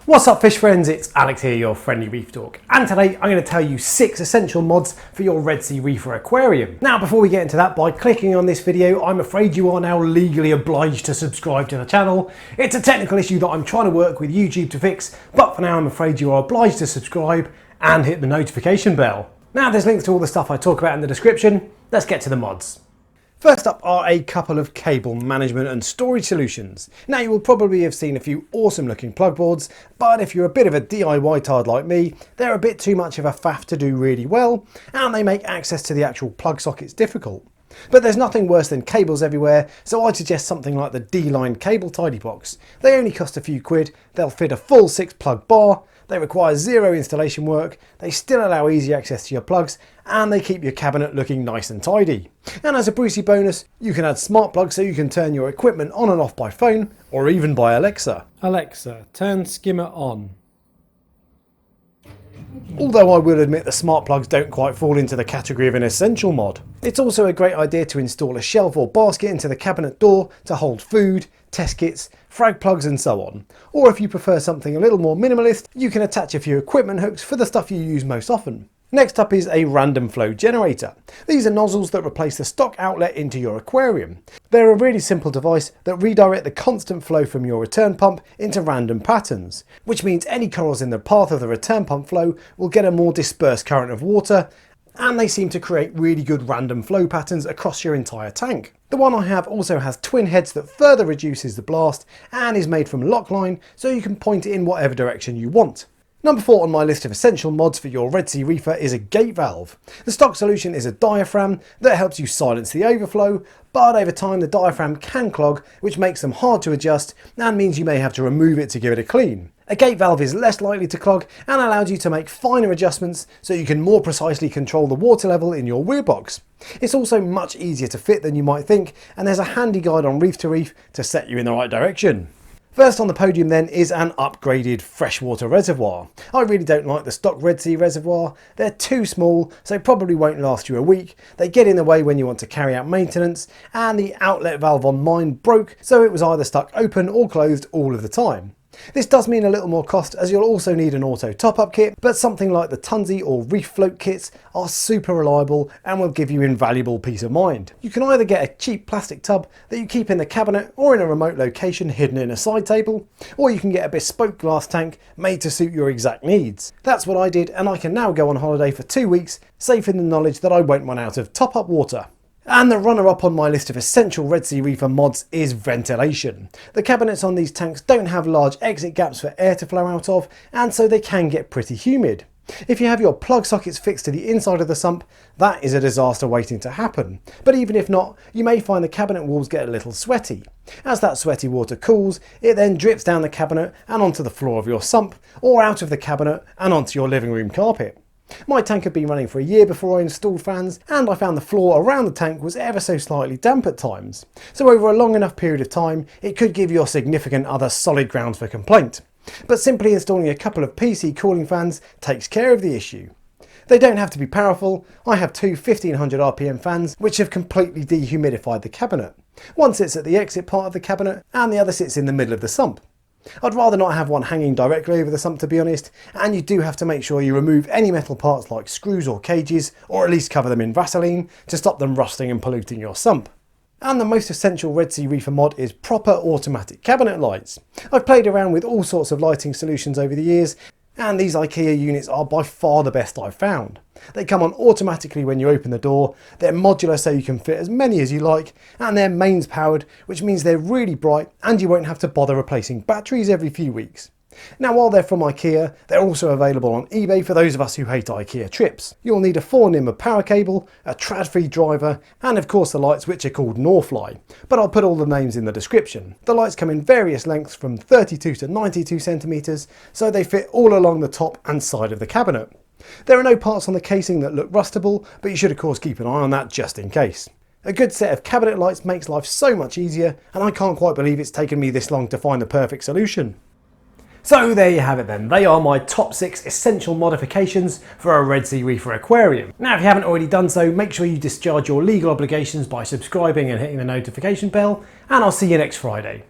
What's up fish friends, it's Alex here, your friendly reef dork, and today I'm going to tell you 6 essential mods for your Red Sea Reefer aquarium. Now before we get into that, by clicking on this video I'm afraid you are now legally obliged to subscribe to the channel. It's a technical issue that I'm trying to work with YouTube to fix, but for now I'm afraid you are obliged to subscribe and hit the notification bell. Now there's links to all the stuff I talk about in the description. Let's get to the mods. First up are a couple of cable management and storage solutions. Now you will probably have seen a few awesome looking plug boards, but if you're a bit of a DIY tard like me, they're a bit too much of a faff to do really well, and they make access to the actual plug sockets difficult. But there's nothing worse than cables everywhere, so I'd suggest something like the D-line cable tidy box. They only cost a few quid, they'll fit a full 6 plug bar, they require zero installation work, they still allow easy access to your plugs, and they keep your cabinet looking nice and tidy. And as a Brucey bonus, you can add smart plugs so you can turn your equipment on and off by phone, or even by Alexa. Alexa, turn skimmer on. Although I will admit the smart plugs don't quite fall into the category of an essential mod. It's also a great idea to install a shelf or basket into the cabinet door to hold food, test kits, frag plugs and so on. Or if you prefer something a little more minimalist, you can attach a few equipment hooks for the stuff you use most often. Next up is a random flow generator. These are nozzles that replace the stock outlet into your aquarium. They're a really simple device that redirect the constant flow from your return pump into random patterns, which means any corals in the path of the return pump flow will get a more dispersed current of water, and they seem to create really good random flow patterns across your entire tank. The one I have also has twin heads that further reduces the blast and is made from lock line so you can point it in whatever direction you want. Number 4 on my list of essential mods for your Red Sea Reefer is a gate valve. The stock solution is a diaphragm that helps you silence the overflow, but over time the diaphragm can clog, which makes them hard to adjust and means you may have to remove it to give it a clean. A gate valve is less likely to clog and allows you to make finer adjustments so you can more precisely control the water level in your weir box. It's also much easier to fit than you might think, and there's a handy guide on Reef to Reef to set you in the right direction. First on the podium then is an upgraded freshwater reservoir. I really don't like the stock Red Sea reservoir. They're too small, so probably won't last you a week. They get in the way when you want to carry out maintenance, and the outlet valve on mine broke, so it was either stuck open or closed all of the time. This does mean a little more cost, as you'll also need an auto top-up kit, but something like the Tunzi or Reef Float kits are super reliable and will give you invaluable peace of mind. You can either get a cheap plastic tub that you keep in the cabinet or in a remote location hidden in a side table, or you can get a bespoke glass tank made to suit your exact needs. That's what I did, and I can now go on holiday for 2 weeks, safe in the knowledge that I won't run out of top-up water. And the runner-up on my list of essential Red Sea Reefer mods is ventilation. The cabinets on these tanks don't have large exit gaps for air to flow out of, and so they can get pretty humid. If you have your plug sockets fixed to the inside of the sump, that is a disaster waiting to happen. But even if not, you may find the cabinet walls get a little sweaty. As that sweaty water cools, it then drips down the cabinet and onto the floor of your sump, or out of the cabinet and onto your living room carpet. My tank had been running for a year before I installed fans, and I found the floor around the tank was ever so slightly damp at times. So over a long enough period of time, it could give your significant other solid grounds for complaint. But simply installing a couple of PC cooling fans takes care of the issue. They don't have to be powerful. I have two 1500 RPM fans which have completely dehumidified the cabinet. One sits at the exit part of the cabinet and the other sits in the middle of the sump. I'd rather not have one hanging directly over the sump, to be honest, and you do have to make sure you remove any metal parts like screws or cages, or at least cover them in Vaseline to stop them rusting and polluting your sump. And the most essential Red Sea Reefer mod is proper automatic cabinet lights. I've played around with all sorts of lighting solutions over the years, and these IKEA units are by far the best I've found. They come on automatically when you open the door, they're modular so you can fit as many as you like, and they're mains powered, which means they're really bright and you won't have to bother replacing batteries every few weeks. Now while they're from IKEA, they're also available on eBay for those of us who hate IKEA trips. You'll need a 4 power cable, a trad-free driver, and of course the lights, which are called Norfly, but I'll put all the names in the description. The lights come in various lengths from 32 to 92 centimeters, so they fit all along the top and side of the cabinet. There are no parts on the casing that look rustable, but you should of course keep an eye on that just in case. A good set of cabinet lights makes life so much easier, and I can't quite believe it's taken me this long to find the perfect solution. So there you have it then, they are my top 6 essential modifications for a Red Sea Reefer aquarium. Now if you haven't already done so, make sure you discharge your legal obligations by subscribing and hitting the notification bell, and I'll see you next Friday.